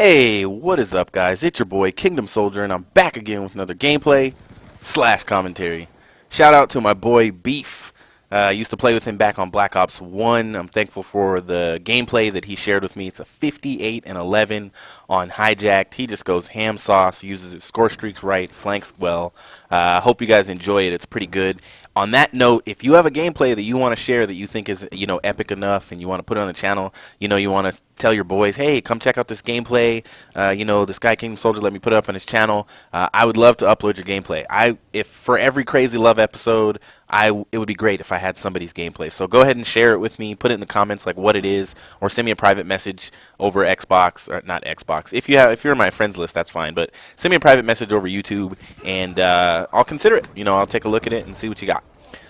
Hey, what is up, guys? It's your boy Kingdom Soldier, and I'm back again with another gameplay slash commentary. Shout out to my boy Beef. I used to play with him back on Black Ops 1. I'm thankful for the gameplay that he shared with me. It's a 58 and 11 on Hijacked. He just goes ham sauce, uses his score streaks right, flanks well. Hope you guys enjoy it. It's pretty good. On that note, if you have a gameplay that you want to share that you think is, epic enough and you want to put it on the channel, you want to tell your boys, hey, come check out this gameplay, this guy Kingdom Soldier let me put it up on his channel, I would love to upload your gameplay. If for every Crazy Love episode, it would be great if I had somebody's gameplay. So go ahead and share it with me, put it in the comments like what it is, or send me a private message over Xbox, or not Xbox. If you're in my friends list, that's fine, but send me a private message over YouTube, and I'll consider it. I'll take a look at it and see what you got.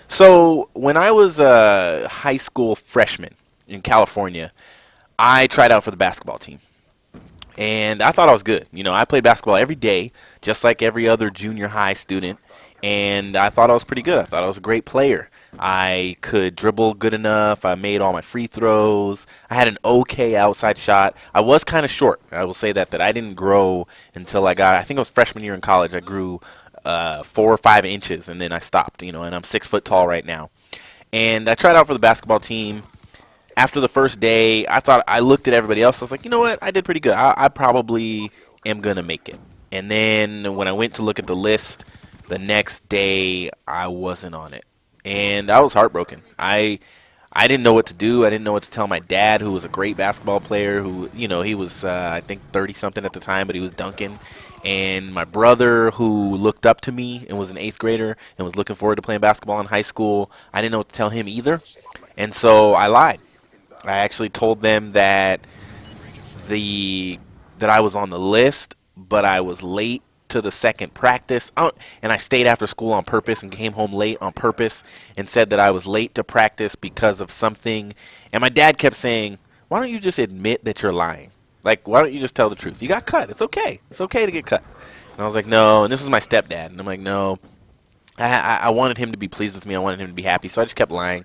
So when I was a high school freshman in California, I tried out for the basketball team. And I thought I was good. I played basketball every day, just like every other junior high student. And I thought I was pretty good. I thought I was a great player. I could dribble good enough. I made all my free throws. I had an okay outside shot. I was kind of short. I will say that I didn't grow until I think it was freshman year in college. I grew 4 or 5 inches, and then I stopped, and I'm 6 foot tall right now. And I tried out for the basketball team. After the first day, I looked at everybody else. I was like, you know what? I did pretty good. I probably am going to make it. And then when I went to look at the list the next day, I wasn't on it. And I was heartbroken. I didn't know what to do. I didn't know what to tell my dad, who was a great basketball player, who, he was, I think, 30-something at the time, but he was dunking. And my brother, who looked up to me and was an 8th grader and was looking forward to playing basketball in high school, I didn't know what to tell him either. And so I lied. I actually told them that I was on the list, but I was late to the second practice. And I stayed after school on purpose and came home late on purpose and said that I was late to practice because of something. And my dad kept saying, why don't you just admit that you're lying? Like, why don't you just tell the truth? You got cut. It's okay. It's okay to get cut. And I was like, no. And this is my stepdad. And I'm like, no. I wanted him to be pleased with me. I wanted him to be happy. So I just kept lying.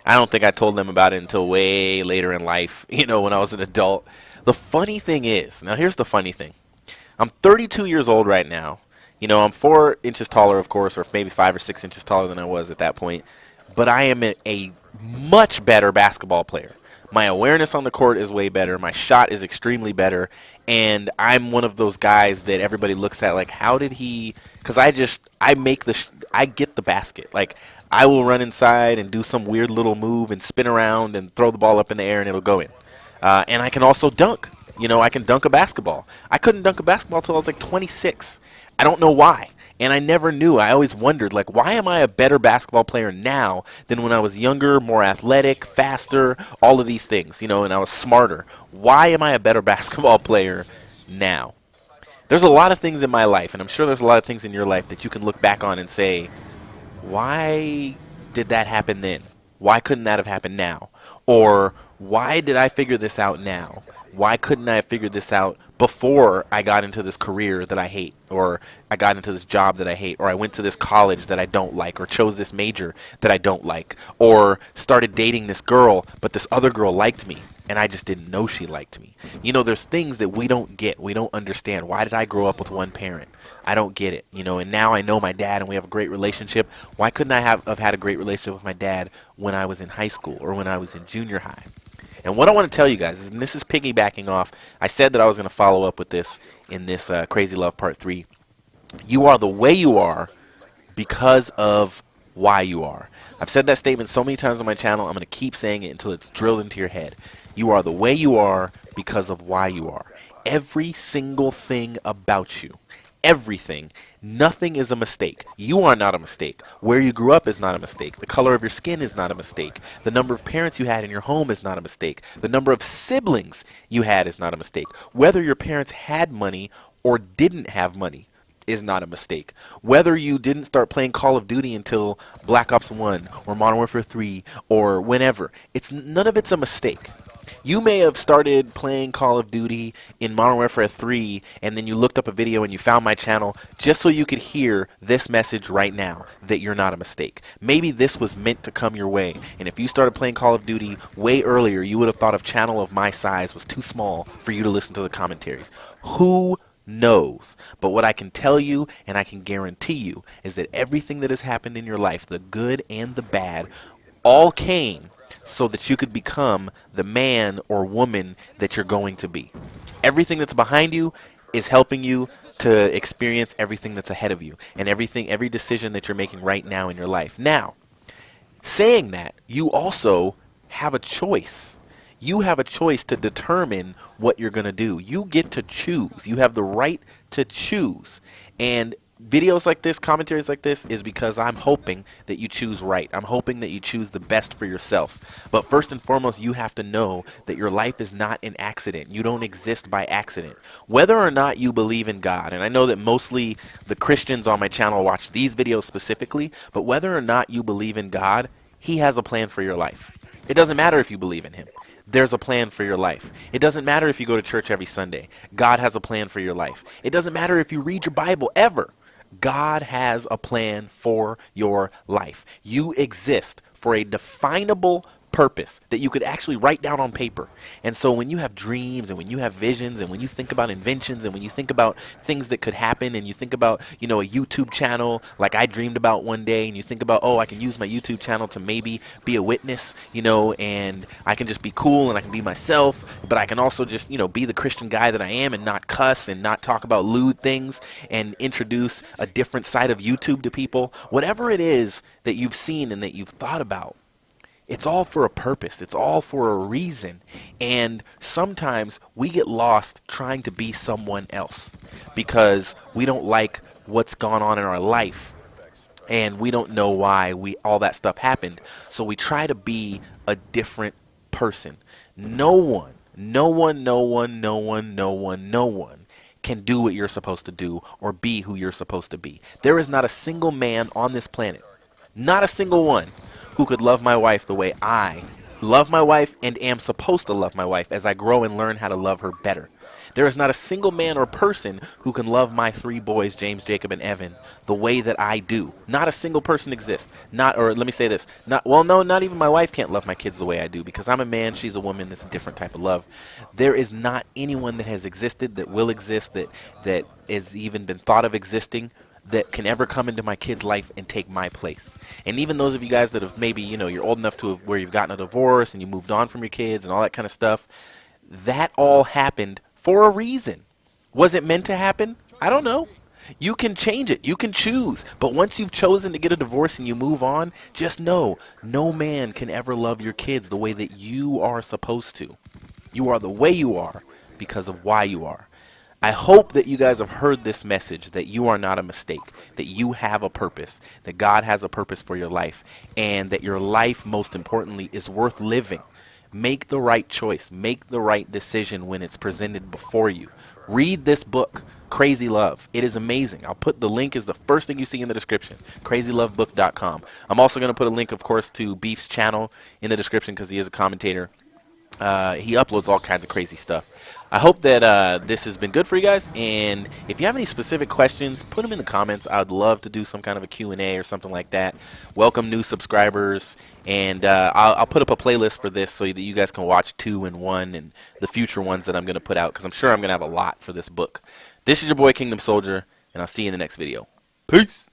I don't think I told them about it until way later in life, when I was an adult. The funny thing is, now here's the funny thing. I'm 32 years old right now. I'm 4 inches taller, of course, or maybe 5 or 6 inches taller than I was at that point. But I am a much better basketball player. My awareness on the court is way better. My shot is extremely better. And I'm one of those guys that everybody looks at like, how did he? Because I get the basket. Like, I will run inside and do some weird little move and spin around and throw the ball up in the air and it'll go in. And I can also dunk. I can dunk a basketball. I couldn't dunk a basketball until I was like 26. I don't know why. And I never knew. I always wondered, like, why am I a better basketball player now than when I was younger, more athletic, faster, all of these things, and I was smarter. Why am I a better basketball player now? There's a lot of things in my life, and I'm sure there's a lot of things in your life that you can look back on and say, why did that happen then? Why couldn't that have happened now? Or why did I figure this out now? Why couldn't I have figured this out before I got into this career that I hate, or I got into this job that I hate, or I went to this college that I don't like, or chose this major that I don't like, or started dating this girl, but this other girl liked me, and I just didn't know she liked me. There's things that we don't get. We don't understand. Why did I grow up with one parent? I don't get it. And now I know my dad, and we have a great relationship. Why couldn't I have had a great relationship with my dad when I was in high school or when I was in junior high? And what I want to tell you guys is, and this is piggybacking off, I said that I was going to follow up with this in this Crazy Love Part 3. You are the way you are because of why you are. I've said that statement so many times on my channel, I'm going to keep saying it until it's drilled into your head. You are the way you are because of why you are. Every single thing about you. Everything. Nothing is a mistake. You are not a mistake. Where you grew up is not a mistake. The color of your skin is not a mistake. The number of parents you had in your home is not a mistake. The number of siblings you had is not a mistake. Whether your parents had money or didn't have money is not a mistake. Whether you didn't start playing Call of Duty until Black Ops 1 or Modern Warfare 3 or whenever, none of it's a mistake. You may have started playing Call of Duty in Modern Warfare 3, and then you looked up a video and you found my channel just so you could hear this message right now, that you're not a mistake. Maybe this was meant to come your way, and if you started playing Call of Duty way earlier, you would have thought a channel of my size was too small for you to listen to the commentaries. Who knows? But what I can tell you and I can guarantee you is that everything that has happened in your life, the good and the bad, all came so that you could become the man or woman that you're going to be. Everything that's behind you is helping you to experience everything that's ahead of you, and every decision that you're making right now in your life. Now, saying that, you also have a choice. You have a choice to determine what you're going to do. You get to choose. You have the right to choose. And videos like this, commentaries like this, is because I'm hoping that you choose right. I'm hoping that you choose the best for yourself. But first and foremost, you have to know that your life is not an accident. You don't exist by accident. Whether or not you believe in God, and I know that mostly the Christians on my channel watch these videos specifically, but whether or not you believe in God, He has a plan for your life. It doesn't matter if you believe in Him. There's a plan for your life. It doesn't matter if you go to church every Sunday. God has a plan for your life. It doesn't matter if you read your Bible ever. God has a plan for your life. You exist for a definable purpose that you could actually write down on paper. And so when you have dreams and when you have visions and when you think about inventions and when you think about things that could happen and you think about, a YouTube channel like I dreamed about one day, and you think about, oh, I can use my YouTube channel to maybe be a witness, and I can just be cool and I can be myself, but I can also just, be the Christian guy that I am and not cuss and not talk about lewd things and introduce a different side of YouTube to people. Whatever it is that you've seen and that you've thought about, it's all for a purpose. It's all for a reason. And sometimes we get lost trying to be someone else because we don't like what's gone on in our life and we don't know why all that stuff happened. So we try to be a different person. No one can do what you're supposed to do or be who you're supposed to be. There is not a single man on this planet, not a single one, who could love my wife the way I love my wife and am supposed to love my wife as I grow and learn how to love her better. There is not a single man or person who can love my 3 boys, James, Jacob, and Evan, the way that I do. Not a single person exists. Not even my wife can't love my kids the way I do because I'm a man, she's a woman, it's a different type of love. There is not anyone that has existed, that will exist, that has even been thought of existing, that can ever come into my kid's life and take my place. And even those of you guys that have maybe, you're old enough to where you've gotten a divorce and you moved on from your kids and all that kind of stuff, that all happened for a reason. Was it meant to happen? I don't know. You can change it. You can choose. But once you've chosen to get a divorce and you move on, just know no man can ever love your kids the way that you are supposed to. You are the way you are because of why you are. I hope that you guys have heard this message, that you are not a mistake, that you have a purpose, that God has a purpose for your life, and that your life, most importantly, is worth living. Make the right choice. Make the right decision when it's presented before you. Read this book, Crazy Love. It is amazing. I'll put the link is the first thing you see in the description, crazylovebook.com. I'm also going to put a link, of course, to Beef's channel in the description because he is a commentator. He uploads all kinds of crazy stuff. I hope that this has been good for you guys, and if you have any specific questions, put them in the comments. I would love to do some kind of a Q&A or something like that. Welcome new subscribers, and I'll put up a playlist for this so that you guys can watch 2 and 1 and the future ones that I'm going to put out, because I'm sure I'm going to have a lot for this book. This is your boy Kingdom Soldier, and I'll see you in the next video. Peace!